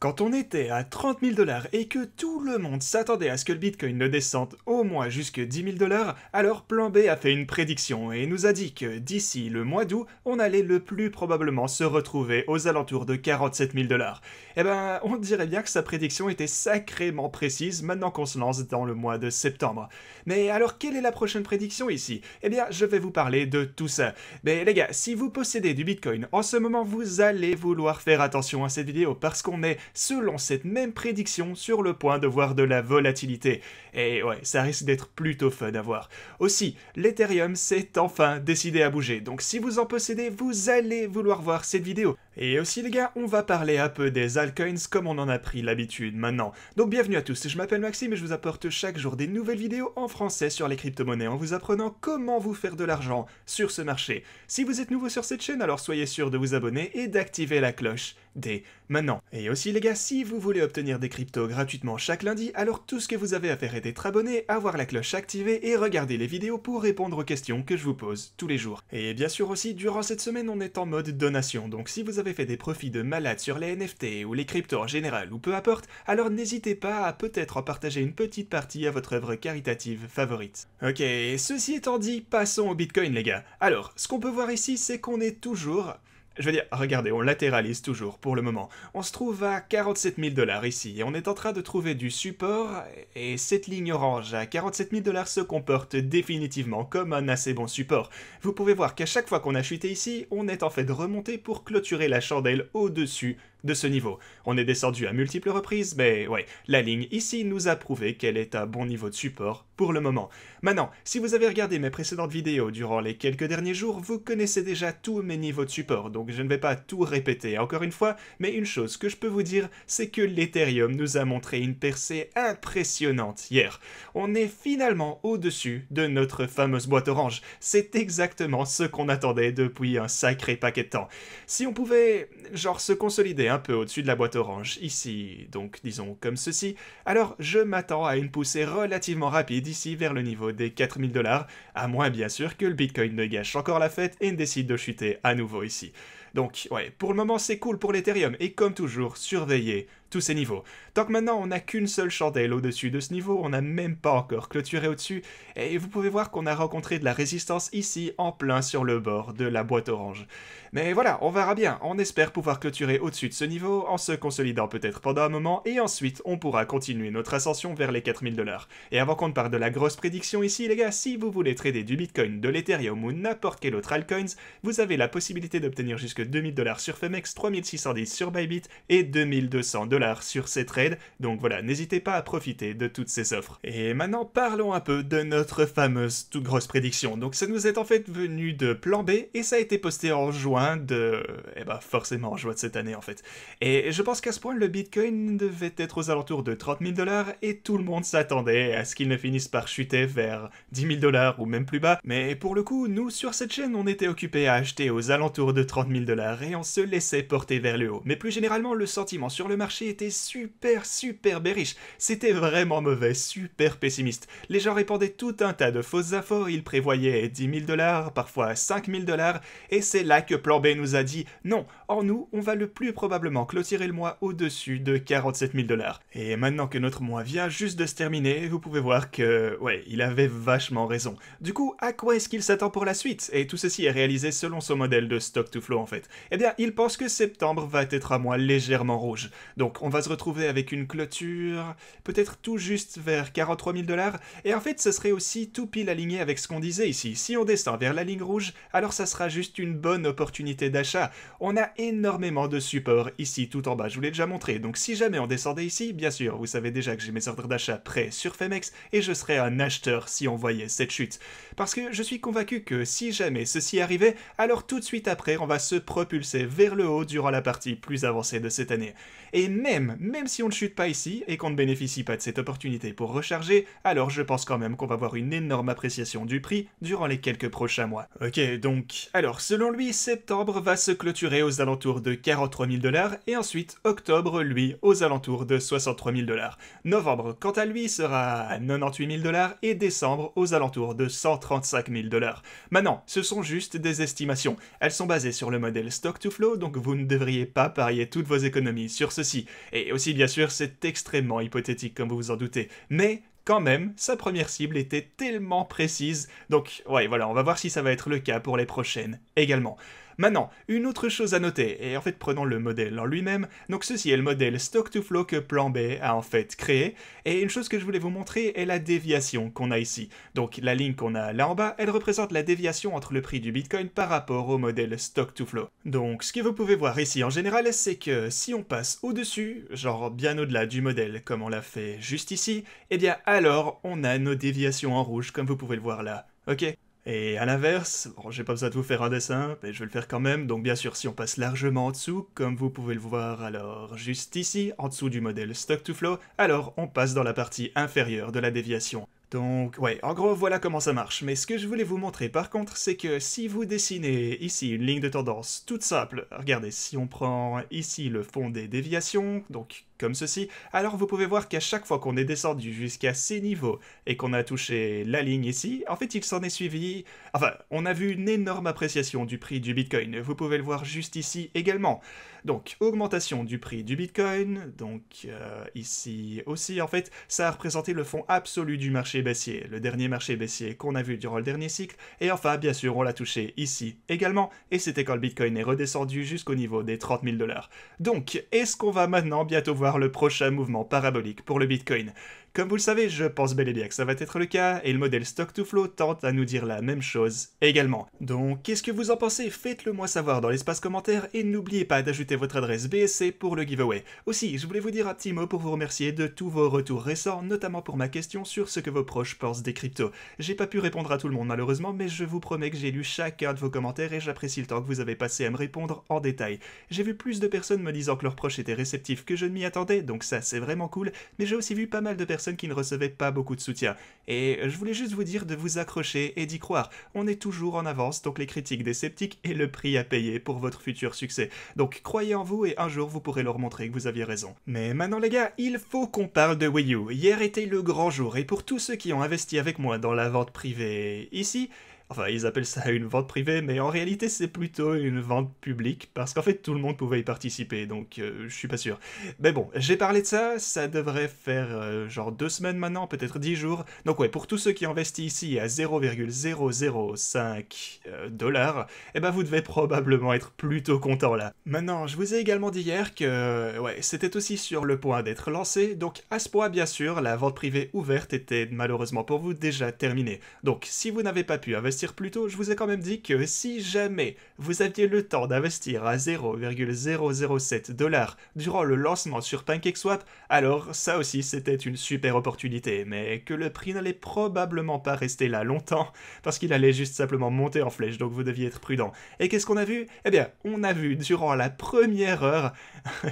Quand on était à 30 000 dollars et que tout le monde s'attendait à ce que le Bitcoin ne descende au moins jusque 10 000 dollars, alors Plan B a fait une prédiction et nous a dit que d'ici le mois d'août, on allait le plus probablement se retrouver aux alentours de 47 000 dollars. Eh ben, on dirait bien que sa prédiction était sacrément précise maintenant qu'on se lance dans le mois de septembre. Mais alors, quelle est la prochaine prédiction ici? Eh bien, je vais vous parler de tout ça. Mais les gars, si vous possédez du Bitcoin, en ce moment, vous allez vouloir faire attention à cette vidéo parce qu'on est selon cette même prédiction, sur le point de voir de la volatilité. Et ouais, ça risque d'être plutôt fun à voir. Aussi, l'Ethereum s'est enfin décidé à bouger, donc si vous en possédez, vous allez vouloir voir cette vidéo. Et aussi les gars, on va parler un peu des altcoins comme on en a pris l'habitude maintenant. Donc bienvenue à tous, je m'appelle Maxime et je vous apporte chaque jour des nouvelles vidéos en français sur les crypto-monnaies en vous apprenant comment vous faire de l'argent sur ce marché. Si vous êtes nouveau sur cette chaîne, alors soyez sûr de vous abonner et d'activer la cloche dès maintenant. Et aussi les gars, si vous voulez obtenir des cryptos gratuitement chaque lundi, alors tout ce que vous avez à faire est d'être abonné, avoir la cloche activée et regarder les vidéos pour répondre aux questions que je vous pose tous les jours. Et bien sûr aussi, durant cette semaine, on est en mode donation, donc si vous avez fait des profits de malade sur les NFT ou les cryptos en général ou peu importe, alors n'hésitez pas à peut-être en partager une petite partie à votre œuvre caritative favorite. Ok, ceci étant dit, passons au Bitcoin les gars. Alors, ce qu'on peut voir ici, c'est qu'on est toujours... Je veux dire, regardez, on latéralise toujours pour le moment. On se trouve à 47 000 dollars ici, et on est en train de trouver du support, et cette ligne orange à 47 000 dollars se comporte définitivement comme un assez bon support. Vous pouvez voir qu'à chaque fois qu'on a chuté ici, on est en fait remonté pour clôturer la chandelle au-dessus de ce niveau. On est descendu à multiples reprises, mais ouais, la ligne ici nous a prouvé qu'elle est à bon niveau de support pour le moment. Maintenant, si vous avez regardé mes précédentes vidéos durant les quelques derniers jours, vous connaissez déjà tous mes niveaux de support, donc je ne vais pas tout répéter encore une fois, mais une chose que je peux vous dire, c'est que l'Ethereum nous a montré une percée impressionnante hier. On est finalement au-dessus de notre fameuse boîte orange. C'est exactement ce qu'on attendait depuis un sacré paquet de temps. Si on pouvait, genre, se consolider un peu au-dessus de la boîte orange, ici, donc disons comme ceci, alors je m'attends à une poussée relativement rapide ici vers le niveau des 4 000 dollars, à moins bien sûr que le Bitcoin ne gâche encore la fête et ne décide de chuter à nouveau ici. Donc ouais, pour le moment c'est cool pour l'Ethereum, et comme toujours, surveillez tous ces niveaux. Tant que maintenant on n'a qu'une seule chandelle au-dessus de ce niveau, on n'a même pas encore clôturé au-dessus, et vous pouvez voir qu'on a rencontré de la résistance ici, en plein sur le bord de la boîte orange. Mais voilà, on verra bien, on espère pouvoir clôturer au-dessus de ce niveau, en se consolidant peut-être pendant un moment, et ensuite on pourra continuer notre ascension vers les 4 000 dollars. Et avant qu'on ne parle de la grosse prédiction ici les gars, si vous voulez trader du Bitcoin, de l'Ethereum ou n'importe quel autre altcoins, vous avez la possibilité d'obtenir jusque 2 000 dollars sur Femex, 3 610 sur Bybit et 2 200 dollars sur ces trades, donc voilà, n'hésitez pas à profiter de toutes ces offres. Et maintenant, parlons un peu de notre fameuse toute grosse prédiction. Donc ça nous est en fait venu de Plan B, et ça a été posté en juin de... Eh ben forcément en juin de cette année en fait. Et je pense qu'à ce point, le Bitcoin devait être aux alentours de 30 000 dollars, et tout le monde s'attendait à ce qu'il ne finisse par chuter vers 10 000 dollars ou même plus bas. Mais pour le coup, nous, sur cette chaîne, on était occupés à acheter aux alentours de 30 000 dollars, et on se laissait porter vers le haut. Mais plus généralement, le sentiment sur le marché était super bearish. C'était vraiment mauvais, super pessimiste. Les gens répandaient tout un tas de fausses infos, ils prévoyaient 10 000 dollars, parfois 5 000 dollars, et c'est là que Plan B nous a dit non, en nous, on va le plus probablement clôturer le mois au-dessus de 47 000 dollars. Et maintenant que notre mois vient juste de se terminer, vous pouvez voir que, ouais, il avait vachement raison. Du coup, à quoi est-ce qu'il s'attend pour la suite? Et tout ceci est réalisé selon son modèle de stock to flow en fait. Eh bien, il pense que septembre va être un mois légèrement rouge. Donc, on va se retrouver avec une clôture, peut-être tout juste vers 43 000 dollars, et en fait, ce serait aussi tout pile aligné avec ce qu'on disait ici. Si on descend vers la ligne rouge, alors ça sera juste une bonne opportunité d'achat. On a énormément de support ici tout en bas, je vous l'ai déjà montré, donc si jamais on descendait ici, bien sûr, vous savez déjà que j'ai mes ordres d'achat prêts sur Femex, et je serais un acheteur si on voyait cette chute. Parce que je suis convaincu que si jamais ceci arrivait, alors tout de suite après, on va se propulser vers le haut durant la partie plus avancée de cette année. Et même si on ne chute pas ici et qu'on ne bénéficie pas de cette opportunité pour recharger, alors je pense quand même qu'on va voir une énorme appréciation du prix durant les quelques prochains mois. Ok, donc, alors selon lui, septembre va se clôturer aux alentours de 43 000 dollars, et ensuite octobre, lui, aux alentours de 63 000 dollars. Novembre, quant à lui, sera à 98 000 dollars, et décembre aux alentours de 135 000 dollars. Maintenant, ce sont juste des estimations. Elles sont basées sur le modèle stock to flow, donc vous ne devriez pas parier toutes vos économies sur ceci. Et aussi, bien sûr, c'est extrêmement hypothétique, comme vous vous en doutez. Mais quand même, sa première cible était tellement précise. Donc, ouais, voilà, on va voir si ça va être le cas pour les prochaines également. Maintenant, une autre chose à noter, et en fait prenons le modèle en lui-même, donc ceci est le modèle Stock to Flow que Plan B a en fait créé, et une chose que je voulais vous montrer est la déviation qu'on a ici. Donc la ligne qu'on a là en bas, elle représente la déviation entre le prix du Bitcoin par rapport au modèle Stock to Flow. Donc ce que vous pouvez voir ici en général, c'est que si on passe au-dessus, genre bien au-delà du modèle comme on l'a fait juste ici, eh bien alors on a nos déviations en rouge comme vous pouvez le voir là, ok ? Et à l'inverse, bon, j'ai pas besoin de vous faire un dessin, mais je vais le faire quand même, donc bien sûr si on passe largement en dessous, comme vous pouvez le voir alors juste ici, en dessous du modèle Stock to Flow, alors on passe dans la partie inférieure de la déviation. Donc ouais, en gros voilà comment ça marche, mais ce que je voulais vous montrer par contre, c'est que si vous dessinez ici une ligne de tendance toute simple, regardez, si on prend ici le fond des déviations, donc comme ceci, alors vous pouvez voir qu'à chaque fois qu'on est descendu jusqu'à ces niveaux et qu'on a touché la ligne ici, en fait il s'en est suivi... Enfin, on a vu une énorme appréciation du prix du Bitcoin, vous pouvez le voir juste ici également. Donc, augmentation du prix du Bitcoin, donc ici aussi en fait, ça a représenté le fond absolu du marché baissier, le dernier marché baissier qu'on a vu durant le dernier cycle, et enfin bien sûr on l'a touché ici également, et c'était quand le Bitcoin est redescendu jusqu'au niveau des 30 000 $. Donc, est-ce qu'on va maintenant bientôt voir le prochain mouvement parabolique pour le Bitcoin? Comme vous le savez, je pense bel et bien que ça va être le cas, et le modèle Stock to Flow tente à nous dire la même chose également. Donc, qu'est-ce que vous en pensez? Faites-le moi savoir dans l'espace commentaire, et n'oubliez pas d'ajouter votre adresse BSC pour le giveaway. Aussi, je voulais vous dire un petit mot pour vous remercier de tous vos retours récents, notamment pour ma question sur ce que vos proches pensent des cryptos. J'ai pas pu répondre à tout le monde malheureusement, mais je vous promets que j'ai lu chacun de vos commentaires et j'apprécie le temps que vous avez passé à me répondre en détail. J'ai vu plus de personnes me disant que leurs proches étaient réceptifs que je ne m'y attendais, donc ça c'est vraiment cool, mais j'ai aussi vu pas mal de personnes qui ne recevaient pas beaucoup de soutien. Et je voulais juste vous dire de vous accrocher et d'y croire. On est toujours en avance, donc les critiques des sceptiques et le prix à payer pour votre futur succès. Donc croyez en vous et un jour vous pourrez leur montrer que vous aviez raison. Mais maintenant les gars, il faut qu'on parle de Wii U. Hier était le grand jour et pour tous ceux qui ont investi avec moi dans la vente privée ici, enfin, ils appellent ça une vente privée, mais en réalité, c'est plutôt une vente publique, parce qu'en fait, tout le monde pouvait y participer, donc je suis pas sûr. Mais bon, j'ai parlé de ça, ça devrait faire genre 2 semaines maintenant, peut-être 10 jours. Donc ouais, pour tous ceux qui investissent ici à 0,005 $, eh ben vous devez probablement être plutôt content là. Maintenant, je vous ai également dit hier que ouais, c'était aussi sur le point d'être lancé, donc à ce point, bien sûr, la vente privée ouverte était malheureusement pour vous déjà terminée. Donc si vous n'avez pas pu investir plus tôt, je vous ai quand même dit que si jamais vous aviez le temps d'investir à 0,007 $ durant le lancement sur PancakeSwap, alors ça aussi c'était une super opportunité, mais que le prix n'allait probablement pas rester là longtemps, parce qu'il allait juste simplement monter en flèche, donc vous deviez être prudent. Et qu'est-ce qu'on a vu? Eh bien, on a vu durant la première heure,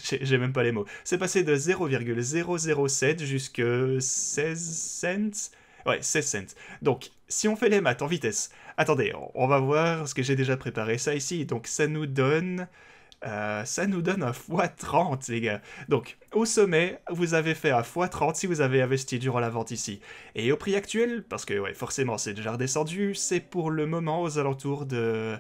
j'ai même pas les mots, c'est passé de 0,007 jusqu'à 16 cents. Ouais, 16 cents. Donc, si on fait les maths en vitesse, attendez, on va voir, parce que j'ai déjà préparé ça ici, donc ça nous donne un x30, les gars. Donc, au sommet, vous avez fait un x30 si vous avez investi durant la vente ici. Et au prix actuel, parce que ouais, forcément c'est déjà redescendu, c'est pour le moment aux alentours de...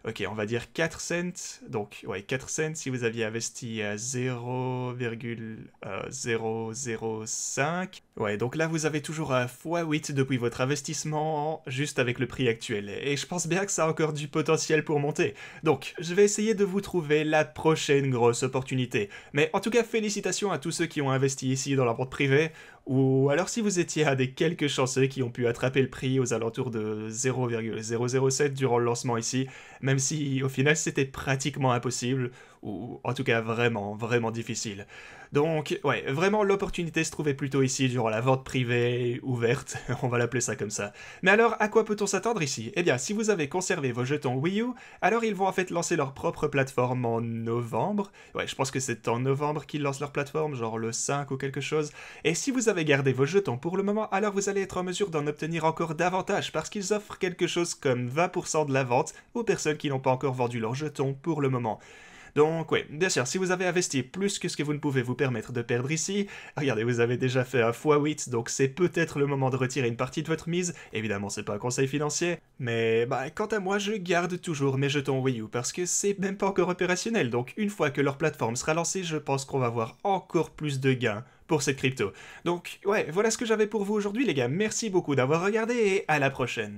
Ok, on va dire 4 cents, donc ouais, 4 cents si vous aviez investi à 0,005. Ouais, donc là vous avez toujours un x8 depuis votre investissement, juste avec le prix actuel, et je pense bien que ça a encore du potentiel pour monter. Donc, je vais essayer de vous trouver la prochaine grosse opportunité. Mais en tout cas, félicitations à tous ceux qui ont investi ici dans la vente privée, ou alors si vous étiez un des quelques chanceux qui ont pu attraper le prix aux alentours de 0,007 durant le lancement ici, même si au final c'était pratiquement impossible, ou en tout cas vraiment, vraiment difficile. Donc, ouais, vraiment l'opportunité se trouvait plutôt ici durant la vente privée ouverte, on va l'appeler ça comme ça. Mais alors, à quoi peut-on s'attendre ici? Eh bien, si vous avez conservé vos jetons Wii U, alors ils vont en fait lancer leur propre plateforme en novembre. Ouais, je pense que c'est en novembre qu'ils lancent leur plateforme, genre le 5 ou quelque chose. Et si vous avez gardé vos jetons pour le moment, alors vous allez être en mesure d'en obtenir encore davantage, parce qu'ils offrent quelque chose comme 20% de la vente aux personnes qui n'ont pas encore vendu leurs jetons pour le moment. Donc ouais, bien sûr, si vous avez investi plus que ce que vous ne pouvez vous permettre de perdre ici, regardez, vous avez déjà fait un x8, donc c'est peut-être le moment de retirer une partie de votre mise. Évidemment, c'est pas un conseil financier, mais bah quant à moi, je garde toujours mes jetons Wii U parce que c'est même pas encore opérationnel. Donc une fois que leur plateforme sera lancée, je pense qu'on va avoir encore plus de gains pour cette crypto. Donc ouais, voilà ce que j'avais pour vous aujourd'hui les gars. Merci beaucoup d'avoir regardé et à la prochaine.